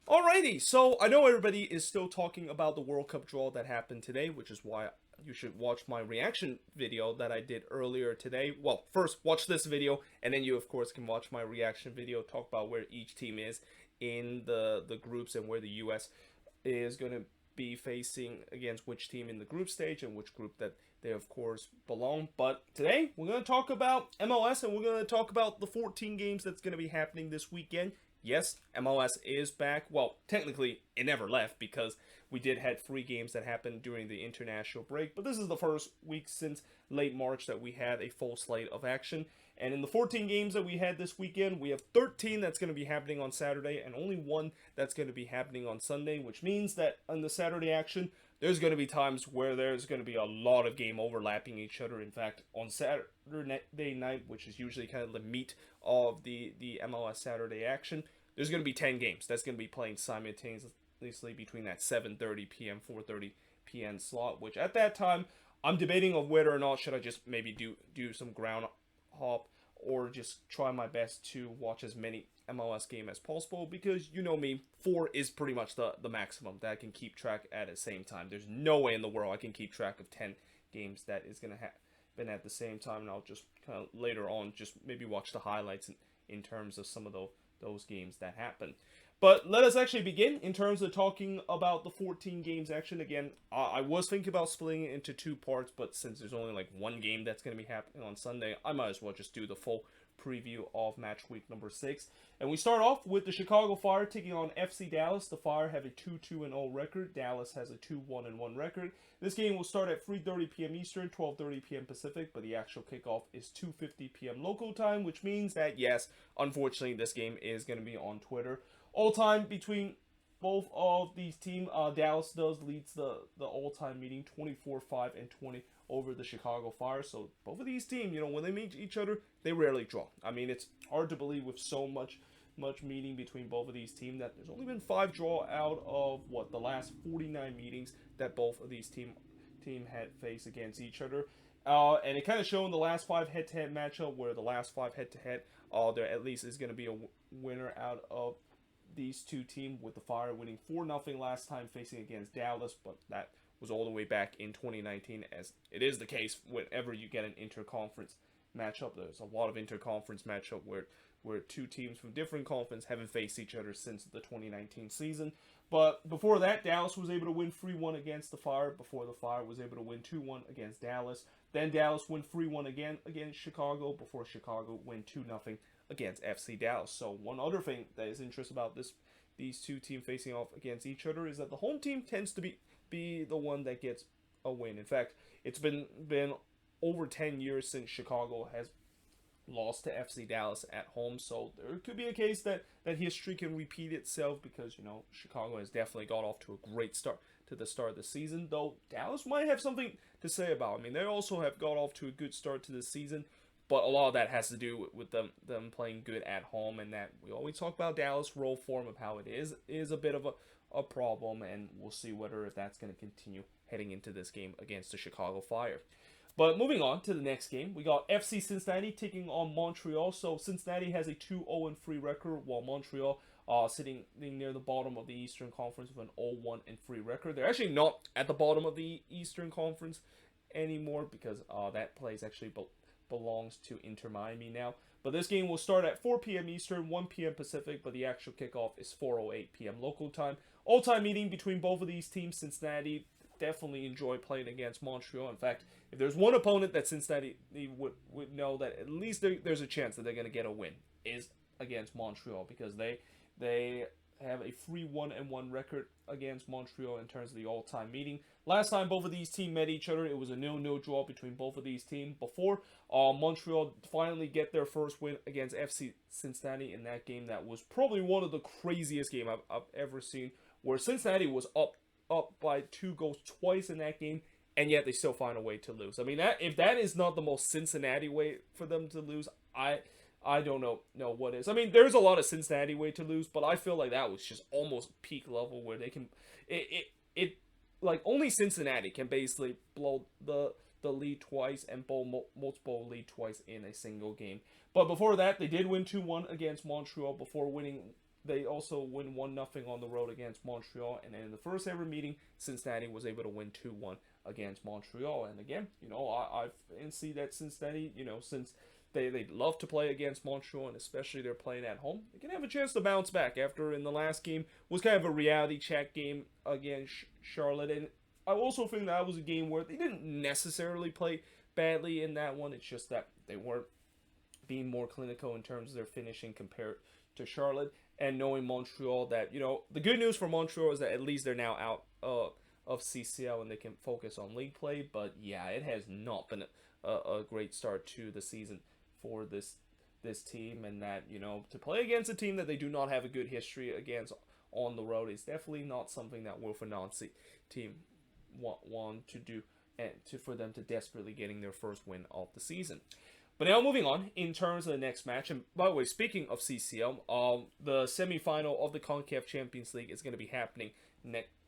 Alrighty, so I know everybody is still talking about the World Cup draw that happened today, which is why you should watch my reaction video that I did earlier today. Well, first watch this video, and then you of course can watch my reaction video, talk about where each team is in the groups and where the US is going to be facing against which team in the group stage and which group that they of course belong. But today we're going to talk about MLS, and we're going to talk about the 14 games that's going to be happening this weekend. Yes, MLS is back. Well, technically, it never left because we did had 3 games that happened during the international break. But this is the first week since late March that we had a full slate of action. And in the 14 games that we had this weekend, we have 13 that's going to be happening on Saturday and only 1 that's going to be happening on Sunday, which means that on the Saturday action, there's going to be times where there's going to be a lot of game overlapping each other. In fact, on Saturday night, which is usually kind of the meat of the MLS Saturday action, there's going to be 10 games that's going to be playing simultaneously between that 7:30 p.m. 4:30 p.m. slot, which at that time I'm debating of whether or not should I just maybe do some ground hop or just try my best to watch as many MLS game as possible, because you know me, 4 is pretty much the maximum that I can keep track at the same time. There's no way in the world I can keep track of 10 games that is going to happen at the same time, and I'll just kind of later on just maybe watch the highlights in terms of some of those games that happen. But let us actually begin in terms of talking about the 14 games action. Again, I was thinking about splitting it into 2 parts, but since there's only like 1 game that's going to be happening on Sunday, I might as well just do the full preview of match week number 6. And we start off with the Chicago Fire taking on FC Dallas. The Fire have a 2-2-0 record. Dallas has a 2-1-1 record. This game will start at 3:30 p.m. Eastern, 12:30 p.m. Pacific, but the actual kickoff is 2:50 p.m. local time, which means that, yes, unfortunately, this game is going to be on Twitter. All-time between both of these teams, Dallas leads the all-time meeting 24-5 and 20 over the Chicago Fire. So both of these teams, when they meet each other, they rarely draw. I mean, it's hard to believe with so much meeting between both of these teams that there's only been 5 draw out of the last 49 meetings that both of these team had faced against each other. And it kind of showed in the last 5 head-to-head matchup, where the last 5 head-to-head, there at least is going to be a winner out of these 2 teams, with the Fire winning 4-0 last time facing against Dallas, but that was all the way back in 2019, as it is the case whenever you get an interconference matchup. There's a lot of interconference matchup where 2 teams from different conference haven't faced each other since the 2019 season. But before that, Dallas was able to win 3-1 against the Fire, before the Fire was able to win 2-1 against Dallas. Then Dallas won 3-1 again against Chicago, before Chicago win 2-0 against FC Dallas. So one other thing that is interesting about these 2 teams facing off against each other is that the home team tends to be the one that gets a win. In fact, it's been over 10 years since Chicago has lost to FC Dallas at home, so there could be a case that history can repeat itself, because Chicago has definitely got off to a great start to the start of the season, though Dallas might have something to say about. I mean, they also have got off to a good start to the season, but a lot of that has to do with them playing good at home, and that we always talk about Dallas roll form of how it is a bit of a problem, and we'll see if that's going to continue heading into this game against the Chicago Fire. But moving on to the next game, we got FC Cincinnati taking on Montreal. So Cincinnati has a 2-0-3 record, while Montreal sitting near the bottom of the Eastern Conference with an 0-1-3 record. They're actually not at the bottom of the Eastern Conference anymore, because that place actually belongs to Inter Miami now. But this game will start at 4 p.m. Eastern, 1 p.m. Pacific, but the actual kickoff is 4:08 p.m. local time. All-time meeting between both of these teams. Cincinnati definitely enjoy playing against Montreal. In fact, if there's one opponent that Cincinnati would know that at least there's a chance that they're going to get a win, is against Montreal, because they have a 3-1-1 record against Montreal in terms of the all-time meeting. Last time both of these teams met each other, it was a 0-0 draw between both of these teams. Before Montreal finally get their first win against FC Cincinnati in that game, that was probably one of the craziest games I've ever seen, where Cincinnati was up by 2 goals twice in that game, and yet they still find a way to lose. I mean, if that is not the most Cincinnati way for them to lose, I don't know what is. I mean, there's a lot of Cincinnati way to lose, but I feel like that was just almost peak level, where they can it like only Cincinnati can basically blow the lead twice and bowl multiple lead twice in a single game. But before that, they did win 2-1 against Montreal before winning they also win 1-0 on the road against Montreal, and then in the first ever meeting, Cincinnati was able to win 2-1 against Montreal. And again, I see that Cincinnati, since they love to play against Montreal, and especially they're playing at home, they can have a chance to bounce back after in the last game was kind of a reality check game against Charlotte. And I also think that was a game where they didn't necessarily play badly in that one. It's just that they weren't being more clinical in terms of their finishing compared to Charlotte. And knowing Montreal, that, the good news for Montreal is that at least they're now out of CCL and they can focus on league play. But yeah, it has not been a great start to the season for this team, and that, to play against a team that they do not have a good history against on the road is definitely not something that Wilfried Nancy team want to do, and for them to desperately getting their first win of the season. But now moving on in terms of the next match, and by the way, speaking of CCL, the semifinal of the CONCACAF Champions League is going to be happening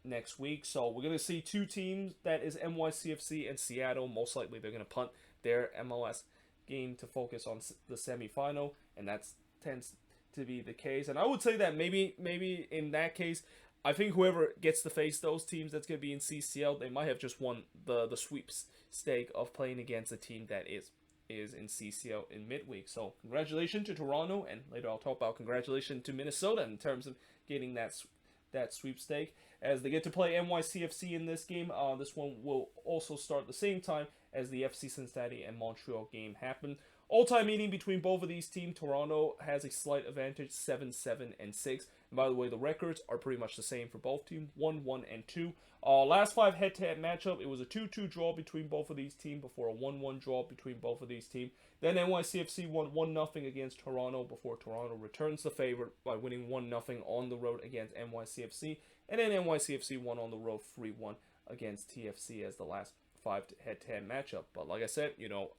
next week. So we're going to see two teams, that is NYCFC and Seattle. Most likely they're going to punt their MLS game to focus on the semifinal, and that tends to be the case. And I would say that maybe in that case, I think whoever gets to face those teams that's going to be in CCL, they might have just won the sweepstake of playing against a team that is in CCL in midweek. So congratulations to Toronto, and later I'll talk about congratulations to Minnesota in terms of getting that sweepstake, as they get to play NYCFC in this game. This one will also start the same time as the FC Cincinnati and Montreal game happen. All-time meeting between both of these teams. Toronto has a slight advantage, 7-6. And by the way, the records are pretty much the same for both teams, 1-2. Last 5 head-to-head matchup, it was a 2-2 draw between both of these teams before a 1-1 draw between both of these teams. Then NYCFC won 1-0 against Toronto before Toronto returns the favor by winning 1-0 on the road against NYCFC. And then NYCFC won on the road 3-1 against TFC as the last 5 head-to-head matchup. But like I said,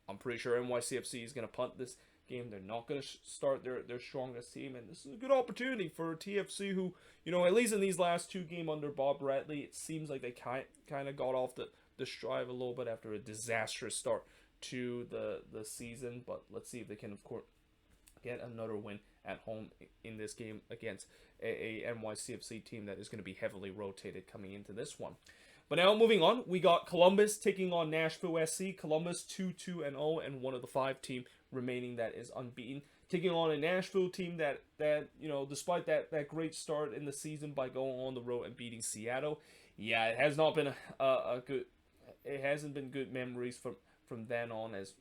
I'm pretty sure NYCFC is going to punt this game. They're not going to start their strongest team, and this is a good opportunity for TFC, who, at least in these last 2 games under Bob Bradley, it seems like they kind of got off the stride a little bit after a disastrous start to the season. But let's see if they can, of course, get another win at home in this game against a NYCFC team that is going to be heavily rotated coming into this one. But now moving on, we got Columbus taking on Nashville SC. Columbus 2-2-0, and one of the 5 teams remaining that is unbeaten, taking on a Nashville team that despite that great start in the season by going on the road and beating Seattle, yeah, it has not been a good. It hasn't been good memories from then on, as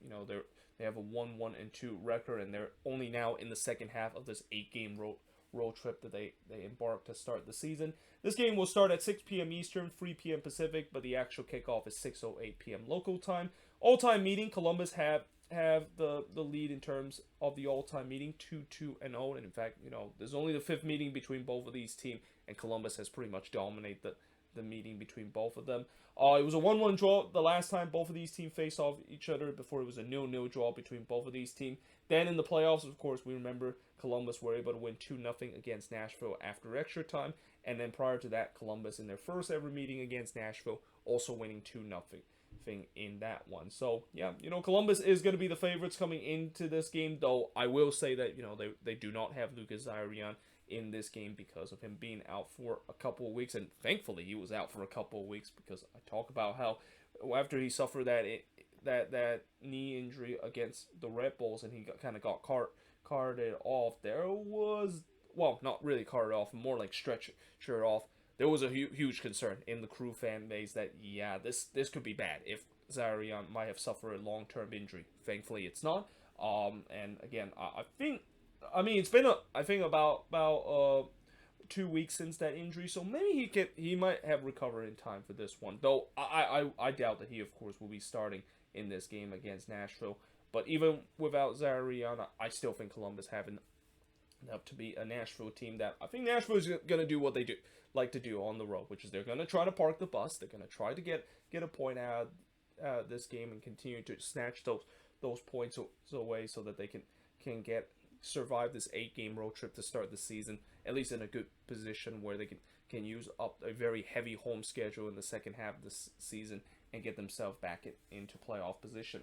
they have a 1-2 record, and they're only now in the second half of this 8-game road trip that they embarked to start the season. This game will start at 6 p.m. Eastern, 3 p.m. Pacific, but the actual kickoff is 6:08 p.m. local time. All-time meeting, Columbus have the lead in terms of the all-time meeting, 2-2-0, and in fact, there's only the 5th meeting between both of these teams, and Columbus has pretty much dominated the meeting between both of them. It was a 1-1 draw the last time both of these teams faced off each other, before it was a 0-0 draw between both of these teams. Then in the playoffs, of course, we remember Columbus were able to win 2-0 against Nashville after extra time, and then prior to that, Columbus in their first ever meeting against Nashville also winning 2-0 in that one. So yeah, Columbus is going to be the favorites coming into this game, though I will say that they do not have Lucas Zarian in this game because of him being out for a couple of weeks, and thankfully he was out for a couple of weeks, because I talk about how after he suffered that knee injury against the Redbulls and he got carted off, there was, well, not really carted off, more like stretchered off. There was a huge concern in the Crew fan base that, yeah, this could be bad if Zarian might have suffered a long-term injury. Thankfully, it's not. And again, I think it's been about 2 weeks since that injury, so maybe he might have recovered in time for this one. Though I doubt that he, of course, will be starting in this game against Nashville. But even without Zarian, I still think Columbus have enough to be a Nashville team that I think Nashville is going to do what they like to do on the road, which is they're going to try to park the bus. They're going to try to get a point out of this game and continue to snatch those points away so that they can survive this 8-game road trip to start the season, at least in a good position where they can use up a very heavy home schedule in the second half of the season and get themselves back into playoff position.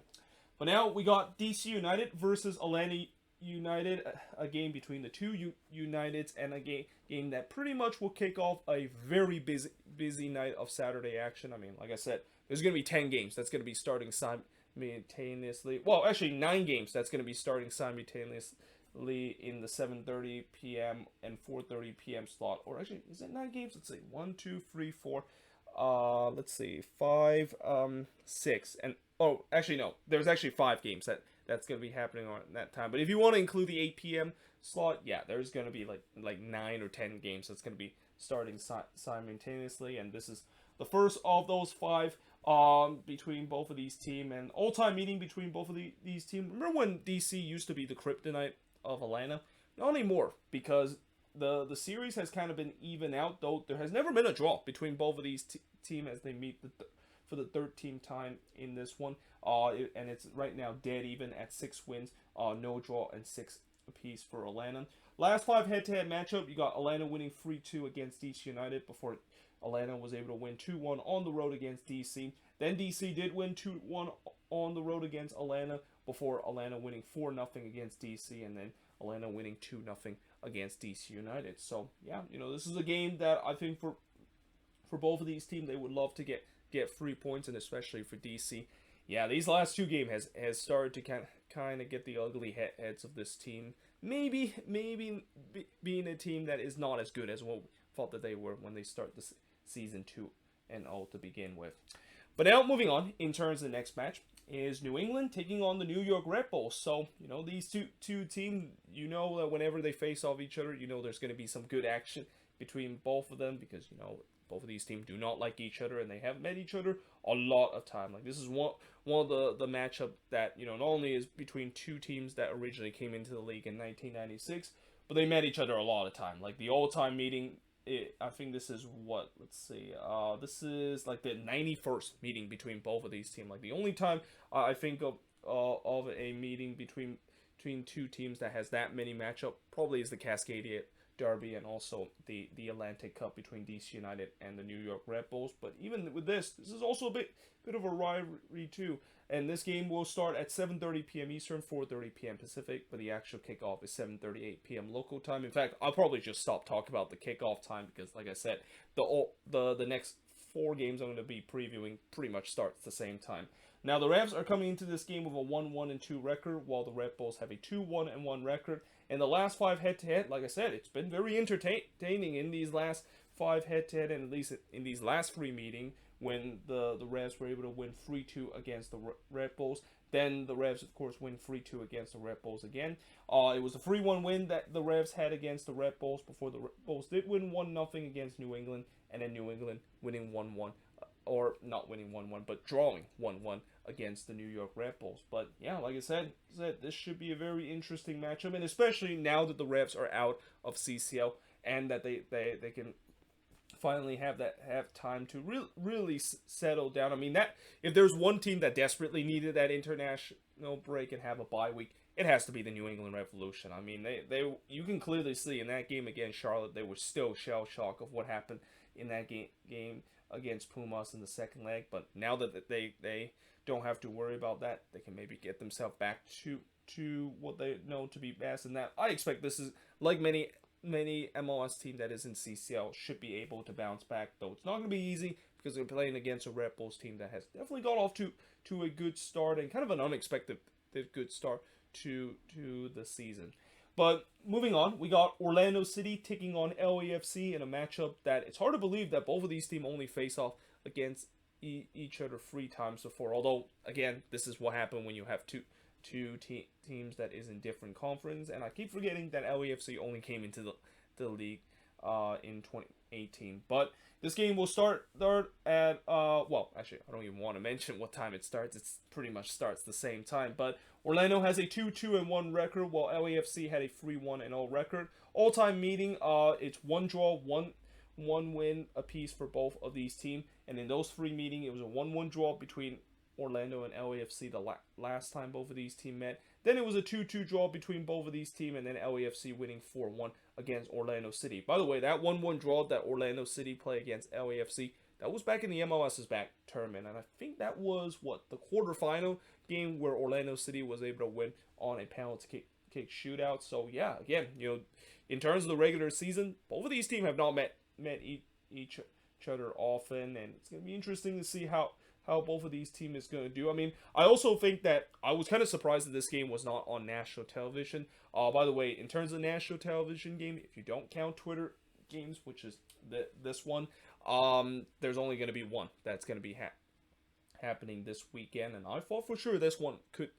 But now we got DC United versus Atlanta United, a game between the two Uniteds, and a game that pretty much will kick off a very busy night of Saturday action. I mean, like I said, there's going to be 10 games that's going to be starting simultaneously. Well, actually 9 games that's going to be starting simultaneously in the 7:30 p.m. and 4:30 p.m. slot. Or actually, is it 9 games? Let's see. 1, 2, 3, 4. Let's see. 5, 6, and oh, actually no. There's actually 5 games that's going to be happening on that time. But if you want to include the 8 p.m. slot, yeah, there's going to be like 9 or 10 games that's going to be starting simultaneously, and this is the first of those 5 between both of these teams, and all-time meeting between both of these teams. Remember when DC used to be the kryptonite of Atlanta? Not anymore, because the series has kind of been even out, though there has never been a draw between both of these teams as they meet for the 13th time in this one. And it's right now dead even at 6 wins, no draw, and 6 apiece for Atlanta. Last 5 head-to-head matchup, you got Atlanta winning 3-2 against DC United before Atlanta was able to win 2-1 on the road against DC. Then DC did win 2-1 on the road against Atlanta before Atlanta winning 4-0 against DC, and then Atlanta winning 2-0 against DC United. So, yeah, this is a game that I think for both of these teams, they would love to get 3 points, and especially for DC. Yeah, these last 2 games has started to kind of get the ugly heads of this team. Maybe being a team that is not as good as what we thought that they were when they start the season 2-0 to begin with. But now moving on, in terms of the next match is New England taking on the New York Redbulls. So, these two teams, that whenever they face off each other, there's going to be some good action between both of them, because, both of these teams do not like each other, and they have met each other a lot of time. Like, this is one of the matchup that, not only is between 2 teams that originally came into the league in 1996, but they met each other a lot of time. Like, the all-time meeting, I think this is what, let's see, this is like the 91st meeting between both of these teams. Like, the only time I think of a meeting between 2 teams that has that many matchup probably is the Cascadia Derby, and also the Atlantic Cup between DC United and the New York Redbulls. But even with this is also a bit of a rivalry too. And this game will start at 7:30 p.m. Eastern, 4:30 p.m. Pacific, but the actual kickoff is 7:38 p.m. local time. In fact, I'll probably just stop talking about the kickoff time, because, like I said, the next 4 games I'm going to be previewing pretty much starts the same time. Now, the Revs are coming into this game with a 1-1-2 record, while the Redbulls have a 2-1-1 record. And the last 5 head-to-head, like I said, it's been very entertaining in these last 5 head-to-head, and at least in these last 3 meetings, when the Revs were able to win 3-2 against the Redbulls. Then the Revs, of course, win 3-2 against the Redbulls again. It was a 3-1 win that the Revs had against the Redbulls before the Redbulls did win 1-0 against New England, and then New England winning 1-1. Or not winning 1-1, but drawing 1-1 against the New York Redbulls. But yeah, like I said, this should be a very interesting matchup, and especially now that the Revs are out of CCL, and that they can finally have time to really settle down. I mean, that if there's one team that desperately needed that international break and have a bye week, it has to be the New England Revolution. I mean, they you can clearly see in that game against Charlotte, they were still shell shocked of what happened in that game against Pumas in the second leg. But now that they don't have to worry about that, they can maybe get themselves back to what they know to be best. And that, I expect this is like many MLS team that is in CCL should be able to bounce back, though it's not going to be easy, because they're playing against a Red Bulls team that has definitely got off to a good start, and kind of an unexpected good start to the season. But moving on, we got Orlando City taking on LAFC in a matchup that it's hard to believe that both of these teams only face off against each other 3 times before. Although, again, this is what happened when you have two teams that is in different conference, and I keep forgetting that LAFC only came into the league in 2018. But this game will start at well, actually, I don't even want to mention what time it starts. It's pretty much starts the same time. But Orlando has a 2-2-1 record, while LAFC had a 3-1-0 record. All-time meeting, it's 1 draw, 1 win apiece for both of these teams. And in those 3 meetings, it was a 1-1 draw between Orlando and LAFC the last time both of these teams met. Then it was a 2-2 draw between both of these teams, and then LAFC winning 4-1 against Orlando City. By the way, that 1-1 draw that Orlando City played against LAFC, that was back in the MLS's back tournament, and I think that was the quarterfinal game where Orlando City was able to win on a penalty kick shootout. So yeah, again, in terms of the regular season, both of these teams have not met each other often, and it's gonna be interesting to see how both of these teams is going to do. I mean, I also think that I was kind of surprised that this game was not on national television. By the way, in terms of national television game, if you don't count Twitter games, which is this one, there's only going to be one that's going to be happening this weekend, and I thought for sure this one could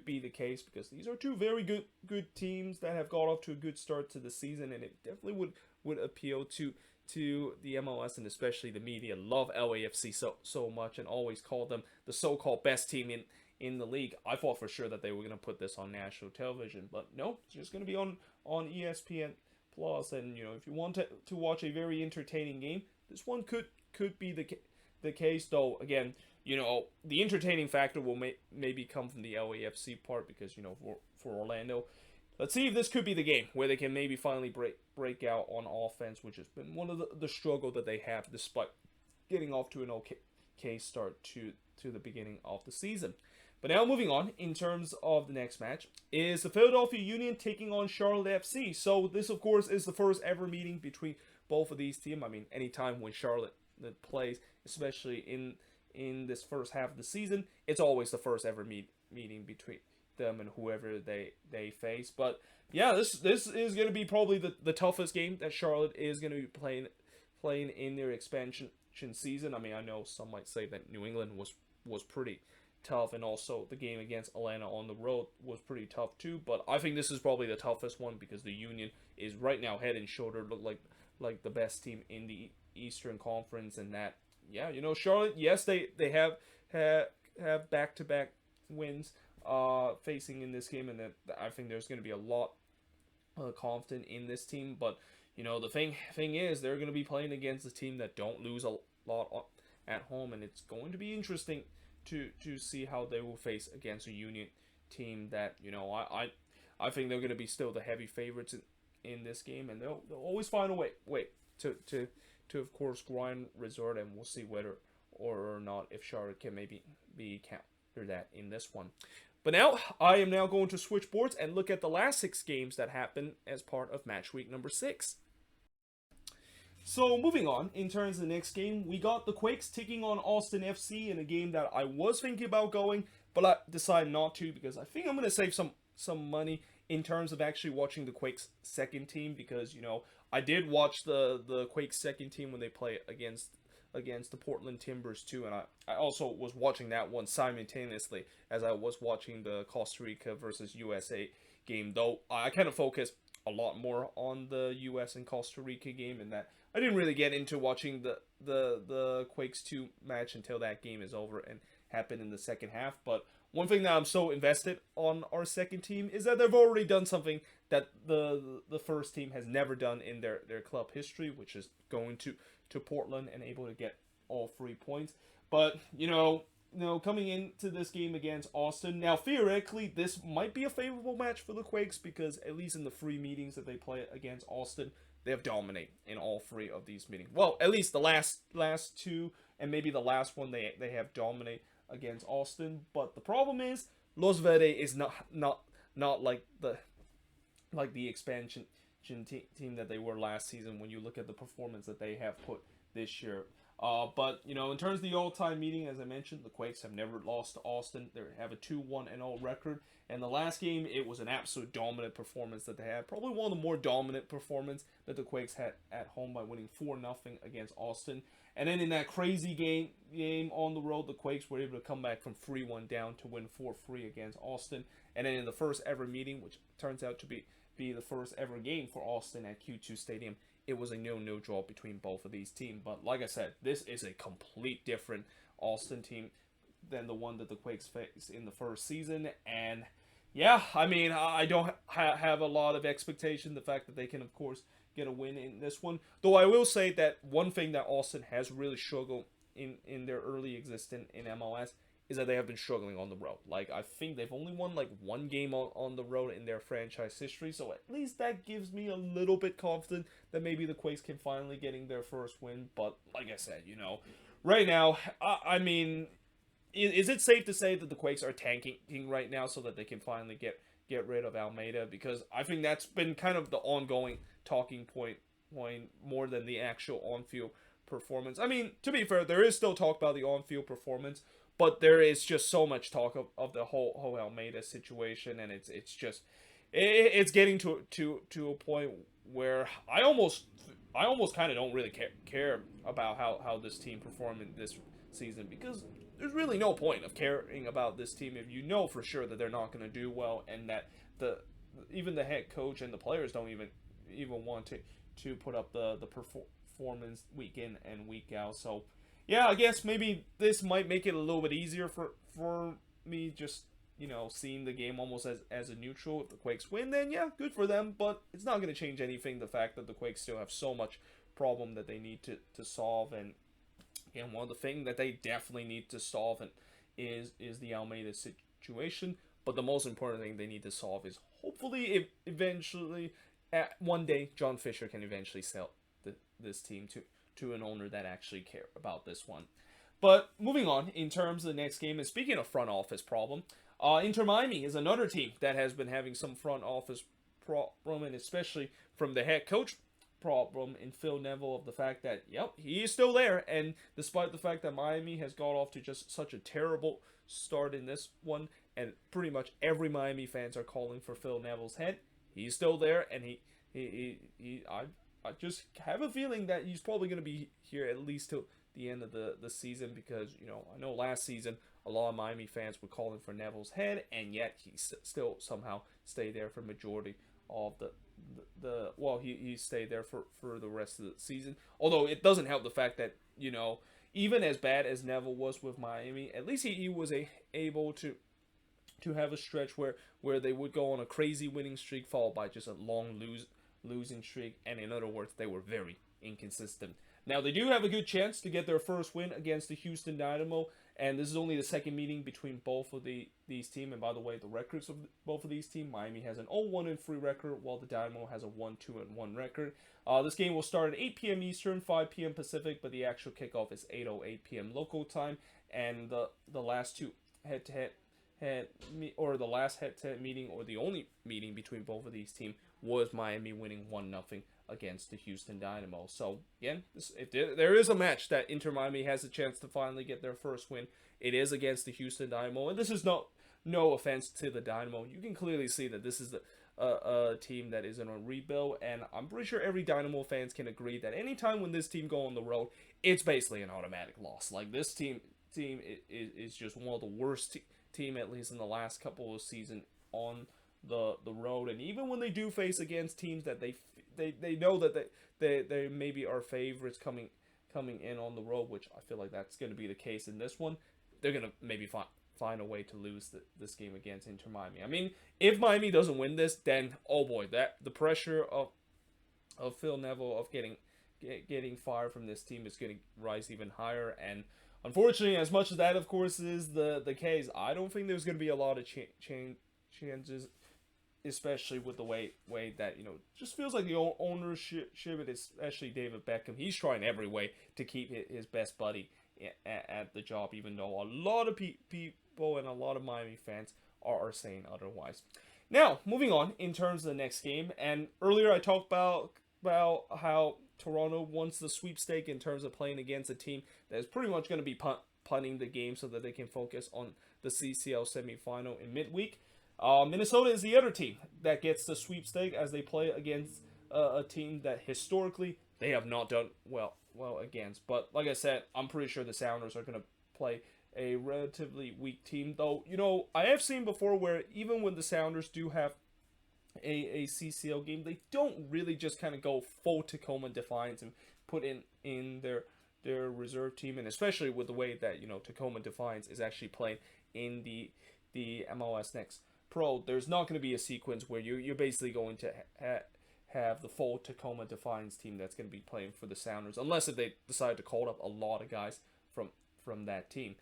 be the case because these are two very good teams that have got off to a good start to the season, and it definitely would appeal to the MLS, and especially the media love LAFC so much and always call them the so-called best team in the league. I thought for sure that they were going to put this on national television, but no, it's just going to be on ESPN Plus. And if you want to watch a very entertaining game, this one could be the case. Though again, the entertaining factor will maybe come from the LAFC part because for Orlando. Let's see if this could be the game where they can maybe finally break out on offense, which has been one of the struggle that they have despite getting off to an okay start to the beginning of the season. But now moving on, in terms of the next match, is the Philadelphia Union taking on Charlotte FC. So this, of course, is the first ever meeting between both of these teams. I mean, anytime when Charlotte plays, especially in this first half of the season, it's always the first ever meeting between them and whoever they face. But yeah, this is going to be probably the toughest game that Charlotte is going to be playing in their expansion season. I mean, I know some might say that New England was pretty tough, and also the game against Atlanta on the road was pretty tough too, but I think this is probably the toughest one because the Union is right now head and shoulder look like the best team in the Eastern Conference. And that, yeah, Charlotte, yes, they have back-to-back wins facing in this game, and that I think there's going to be a lot confident in this team. But the thing is, they're going to be playing against a team that don't lose a lot at home, and it's going to be interesting to see how they will face against a Union team that I think they're going to be still the heavy favorites in this game, and they'll always find a way to of course grind resort, and we'll see whether or not if Charlotte can maybe be counter that in this one. But now, I am now going to switch boards and look at the last 6 games that happened as part of match week number 6. So, moving on, in terms of the next game, we got the Quakes taking on Austin FC in a game that I was thinking about going, but I decided not to because I think I'm going to save some money in terms of actually watching the Quakes second team because, I did watch the Quakes second team when they play against the Portland Timbers too, and I also was watching that one simultaneously as I was watching the Costa Rica versus USA game, though I kind of focused a lot more on the US and Costa Rica game, and that I didn't really get into watching the Quakes 2 match until that game is over and happened in the second half. But one thing that I'm so invested on our second team is that they've already done something that the first team has never done in their club history, which is going to Portland and able to get all 3 points. But coming into this game against Austin, now theoretically this might be a favorable match for the Quakes because at least in the 3 meetings that they play against Austin, they have dominated in all 3 of these meetings. Well, at least the last 2 and maybe the last one they have dominated against Austin. But the problem is Los Verde is not like the expansion team that they were last season when you look at the performance that they have put this year. But in terms of the all-time meeting, as I mentioned, the Quakes have never lost to Austin. They have a 2-1-0 record. And the last game, it was an absolute dominant performance that they had. Probably one of the more dominant performances that the Quakes had at home by winning 4-0 against Austin. And then in that crazy game on the road, the Quakes were able to come back from 3-1 down to win 4-3 against Austin. And then in the first ever meeting, which turns out to be the first ever game for Austin at Q2 Stadium, it was a 0-0 draw between both of these teams. But like I said, this is a complete different Austin team than the one that the Quakes faced in the first season. And yeah, I mean, I don't have a lot of expectation. The fact that they can, of course, get a win in this one. Though I will say that one thing that Austin has really struggled in their early existence in MLS is that they have been struggling on the road. Like, I think they've only won like 1 game on the road in their franchise history. So at least that gives me a little bit confident that maybe the Quakes can finally getting their first win. But like I said, right now, I mean, is it safe to say that the Quakes are tanking right now so that they can finally get get rid of Almeida, because I think that's been kind of the ongoing talking point more than the actual on-field performance. I mean, to be fair, there is still talk about the on-field performance, but there is just so much talk of the whole Almeida situation, and it's just it's getting to a point where I almost kind of don't really care about how this team performed in this season, because there's really no point of caring about this team if you know for sure that they're not going to do well, and that even the head coach and the players don't even want to put up the performance week in and week out. So yeah, I guess maybe this might make it a little bit easier for me, just seeing the game almost as a neutral. If the Quakes win, then yeah, good for them, but it's not going to change anything, the fact that the Quakes still have so much problem that they need to solve. And one of the things that they definitely need to solve is the Almeida situation. But the most important thing they need to solve is, hopefully, eventually, one day, John Fisher can eventually sell this team to an owner that actually care about this one. But moving on, in terms of the next game, and speaking of front office problem, Inter Miami is another team that has been having some front office problem, and especially from the head coach problem in Phil Neville, of the fact that, yep, he is still there, and despite the fact that Miami has got off to just such a terrible start in this one, and pretty much every Miami fans are calling for Phil Neville's head, he's still there, and I just have a feeling that he's probably going to be here at least till the end of the season, because I know last season a lot of Miami fans were calling for Neville's head, and yet he still somehow stayed there for majority of he stayed there for the rest of the season. Although it doesn't help the fact that even as bad as Neville was with Miami, at least he was able to have a stretch where they would go on a crazy winning streak followed by just a long losing streak, and in other words, they were very inconsistent. Now, they do have a good chance to get their first win against the Houston Dynamo, and this is only the second meeting between both of these teams. And by the way, the records of both of these teams, Miami has an 0-1-3 record, while the Dynamo has a 1-2-1 record. This game will start at 8 p.m. Eastern, 5 p.m. Pacific, but the actual kickoff is 8:08 p.m. local time, and the last two head-to-head the last head-to-head meeting, or the only meeting between both of these teams, was Miami winning 1-0 against the Houston Dynamo. So again, if there is a match that Inter Miami has a chance to finally get their first win, it is against the Houston Dynamo. And this is no offense to the Dynamo. You can clearly see that this is a team that is in a rebuild, and I'm pretty sure every Dynamo fans can agree that anytime when this team go on the road, it's basically an automatic loss. Like, this team is just one of the worst team, at least in the last couple of seasons, on the road. And even when they do face against teams that they know that they maybe are favorites coming in on the road, which I feel like that's going to be the case in this one, they're going to maybe find a way to lose this game against Inter Miami. I mean, if Miami doesn't win this, then oh boy, that the pressure of Phil Neville of getting fired from this team is going to rise even higher. And unfortunately, as much as that of course is the case, I don't think there's going to be a lot of changes, especially with the way that just feels like the ownership, especially David Beckham, he's trying every way to keep his best buddy at the job, even though a lot of people and a lot of Miami fans are saying otherwise. Now, moving on in terms of the next game, and earlier I talked about how Toronto wants the sweepstake in terms of playing against a team that is pretty much going to be punting the game so that they can focus on the CCL semifinal in midweek. Minnesota is the other team that gets the sweepstake, as they play against a team that historically they have not done well against. But like I said, I'm pretty sure the Sounders are going to play a relatively weak team. Though, I have seen before where even when the Sounders do have a CCL game, they don't really just kind of go full Tacoma Defiance and put in their reserve team. And especially with the way that, Tacoma Defiance is actually playing in the MLS Next Pro, there's not going to be a sequence where you're basically going to have the full Tacoma Defiance team that's going to be playing for the Sounders, unless if they decide to call up a lot of guys from that team.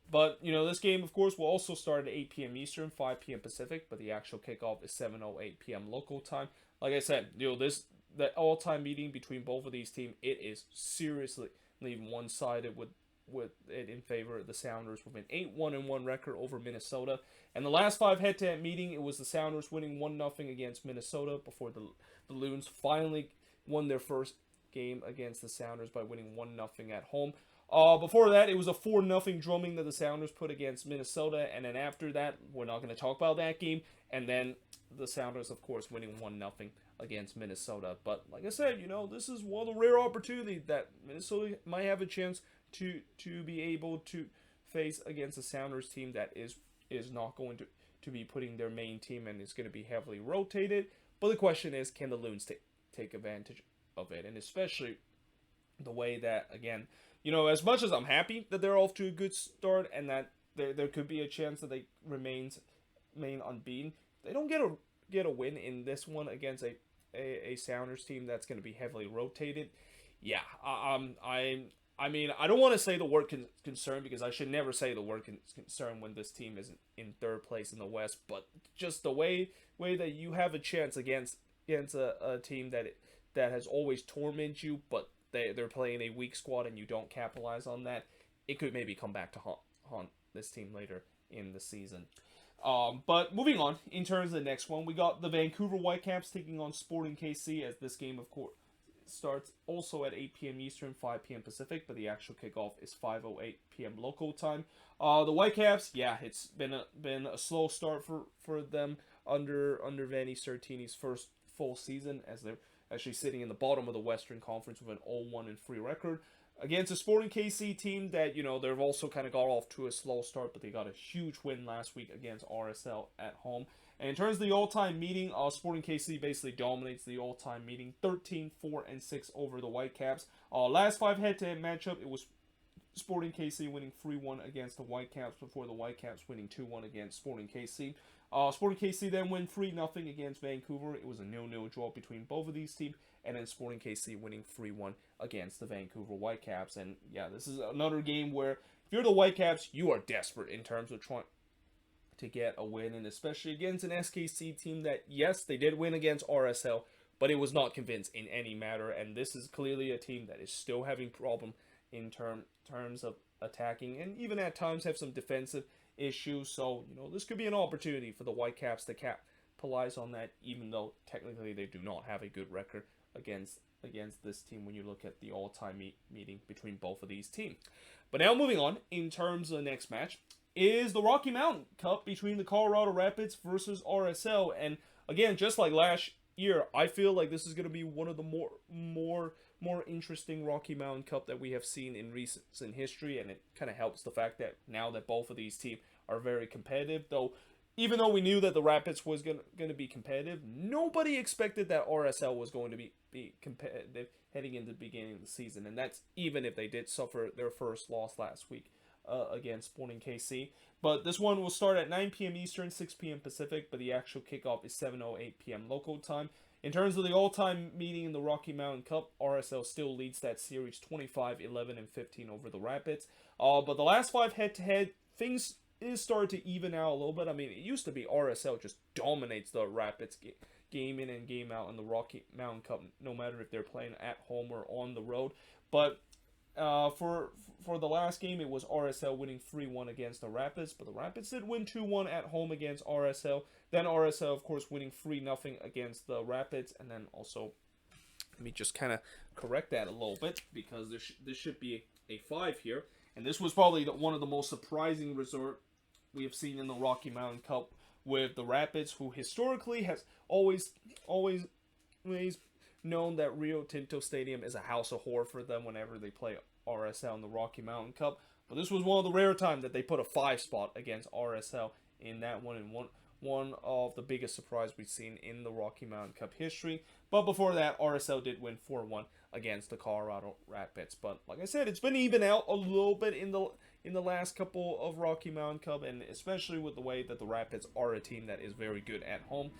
But, this game, of course, will also start at 8 p.m. Eastern, 5 p.m. Pacific, but the actual kickoff is 7:08 p.m. local time. Like I said, the all-time meeting between both of these teams, it is seriously one-sided with with it in favor of the Sounders with an 8-1-1 record over Minnesota. And the last 5 head-to-head meeting, it was the Sounders winning 1-0 against Minnesota before the Loons finally won their first game against the Sounders by winning 1-0 at home. Before that, it was a 4-0 drumming that the Sounders put against Minnesota, and then after that, we're not going to talk about that game, and then the Sounders, of course, winning 1-0 against Minnesota. But like I said, this is one of the rare opportunities that Minnesota might have a chance to be able to face against a Sounders team that is not going to be putting their main team and is going to be heavily rotated. But the question is, can the Loons take advantage of it? And especially the way that, again, as much as I'm happy that they're off to a good start and that there could be a chance that they remain unbeaten, they don't get a win in this one against a Sounders team that's going to be heavily rotated. Yeah, I mean, I don't want to say the word concern, because I should never say the word concern when this team is in third place in the West, but just the way that you have a chance against a team that has always tormented you, but they're playing a weak squad and you don't capitalize on that, it could maybe come back to haunt this team later in the season. But moving on, in terms of the next one, we got the Vancouver Whitecaps taking on Sporting KC, as this game, of course, starts also at 8 p.m. Eastern, 5 p.m. Pacific, but the actual kickoff is 5:08 p.m. local time. The Whitecaps, yeah, it's been a slow start for them under Vanni Sartini's first full season, as they're actually sitting in the bottom of the Western Conference with an 0-1-3 record against a Sporting KC team that, they've also kind of got off to a slow start, but they got a huge win last week against RSL at home. And in terms of the all-time meeting, Sporting KC basically dominates the all-time meeting, 13-4-6 over the Whitecaps. Last 5 head-to-head matchup, it was Sporting KC winning 3-1 against the Whitecaps before the Whitecaps winning 2-1 against Sporting KC. Sporting KC then win 3-0 against Vancouver. It was a 0-0 draw between both of these teams, and then Sporting KC winning 3-1 against the Vancouver Whitecaps. And yeah, this is another game where if you're the Whitecaps, you are desperate in terms of trying to get a win, and especially against an SKC team that, yes, they did win against RSL, but it was not convinced in any matter, and this is clearly a team that is still having problem in terms of attacking, and even at times have some defensive issues. So, this could be an opportunity for the Whitecaps to capitalize on that, even though technically they do not have a good record against this team when you look at the all-time meeting between both of these teams. But now moving on, in terms of the next match, is the Rocky Mountain Cup between the Colorado Rapids versus RSL. And again, just like last year, I feel like this is going to be one of the more interesting Rocky Mountain Cup that we have seen in recent history, and it kind of helps the fact that now that both of these teams are very competitive, though even though we knew that the Rapids was going to be competitive, nobody expected that RSL was going to be competitive heading into the beginning of the season, and that's even if they did suffer their first loss last week against Sporting KC. But this one will start at 9 p.m. Eastern, 6 p.m. Pacific, but the actual kickoff is 7:08 p.m. local time. In terms of the all-time meeting in the Rocky Mountain Cup, RSL still leads that series 25-11-15 over the Rapids. But the last 5 head-to-head, things is starting to even out a little bit. I mean, it used to be RSL just dominates the Rapids game in and game out in the Rocky Mountain Cup, no matter if they're playing at home or on the road. But for the last game, it was RSL winning 3-1 against the Rapids, but the Rapids did win 2-1 at home against RSL. Then RSL, of course, winning 3-0 against the Rapids, and then also, let me just kind of correct that a little bit, because this should be a 5 here, and this was probably one of the most surprising result we have seen in the Rocky Mountain Cup, with the Rapids, who historically has always known that Rio Tinto Stadium is a house of horror for them whenever they play RSL in the Rocky Mountain Cup. But this was one of the rare times that they put a 5 spot against RSL in that one, and one of the biggest surprise we've seen in the Rocky Mountain Cup history. But before that, RSL did win 4-1 against the Colorado Rapids. But like I said, it's been even out a little bit in the last couple of Rocky Mountain Cup, and especially with the way that the Rapids are a team that is very good at home.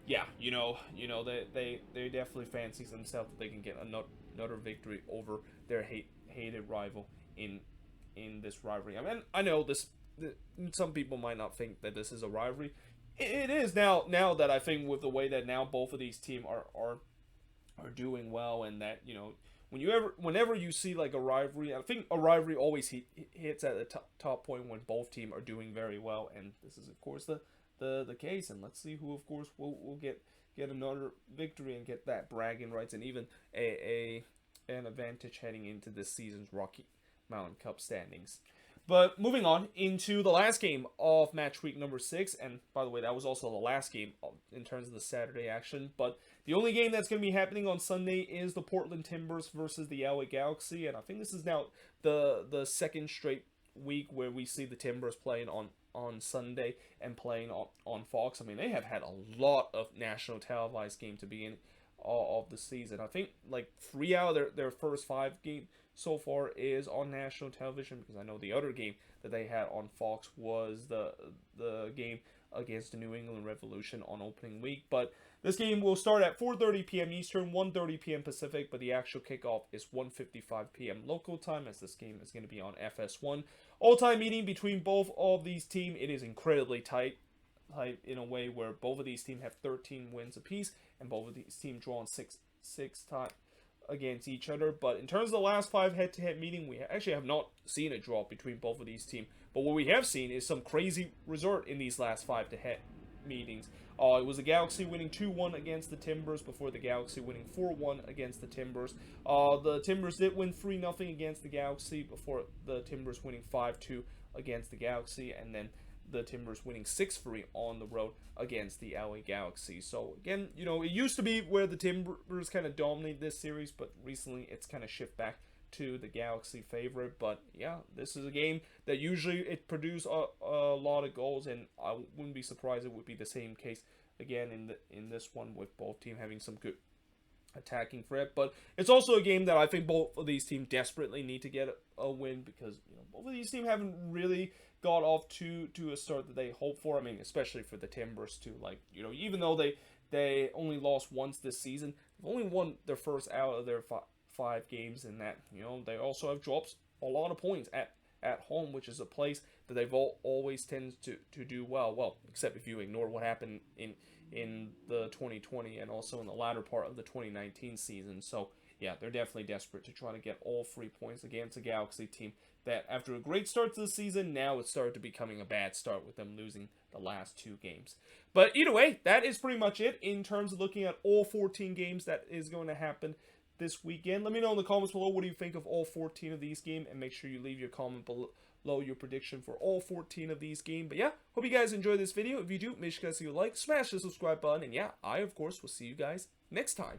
Yeah, they definitely fancy themselves that they can get another victory over their hated rival in this rivalry. I mean, I know some people might not think that this is a rivalry. It is now that I think with the way that now both of these teams are doing well, and that whenever you see like a rivalry, I think a rivalry always hits at the top point when both teams are doing very well, and this is of course the case. And let's see who of course will get another victory and get that bragging rights and even an advantage heading into this season's Rocky Mountain Cup standings. But moving on into the last game of match week number 6, and by the way, that was also the last game in terms of the Saturday action. But the only game that's going to be happening on Sunday is the Portland Timbers versus the LA Galaxy, and I think this is now the second straight week where we see the Timbers playing on Sunday and playing on Fox. I mean, they have had a lot of national televised games to begin of the season. I think like 3 out of their first 5 games so far is on national television, because I know the other game that they had on Fox was the game against the New England Revolution on opening week. But this game will start at 4:30 p.m. Eastern, 1:30 p.m. Pacific, but the actual kickoff is 1:55 p.m. local time, as this game is going to be on FS1. All-time meeting between both of these teams, it is incredibly tight in a way where both of these teams have 13 wins apiece, and both of these teams drawn six times against each other. But in terms of the last 5 head-to-head meeting, we actually have not seen a draw between both of these teams. But what we have seen is some crazy result in these last 5 head meetings. It was the Galaxy winning 2-1 against the Timbers before the Galaxy winning 4-1 against the Timbers. The Timbers did win 3-0 against the Galaxy before the Timbers winning 5-2 against the Galaxy, and then the Timbers winning 6-3 on the road against the LA Galaxy. So again, you know, it used to be where the Timbers kind of dominate this series, but recently it's kind of shifted back to the Galaxy favorite. But yeah, this is a game that usually it produces a lot of goals, and I wouldn't be surprised it would be the same case again in this one, with both teams having some good attacking threat. But it's also a game that I think both of these teams desperately need to get a win, because you know, both of these teams haven't really got off to a start that they hope for. I mean, especially for the Timbers too. Like, you know, even though they only lost once this season, they've only won their first out of their 5 games, and that, you know, they also have dropped a lot of points at home, which is a place that they've always tended to do well, except if you ignore what happened in the 2020 and also in the latter part of the 2019 season. So yeah, they're definitely desperate to try to get all 3 points against a Galaxy team that, after a great start to the season, now it started to becoming a bad start with them losing the last 2 games. But either way, that is pretty much it in terms of looking at all 14 games that is going to happen this weekend. Let me know in the comments below, what do you think of all 14 of these games, and make sure you leave your comment below your prediction for all 14 of these games. But yeah, hope you guys enjoyed this video. If you do, make sure you guys leave a like, smash the subscribe button, and yeah, I of course will see you guys next time.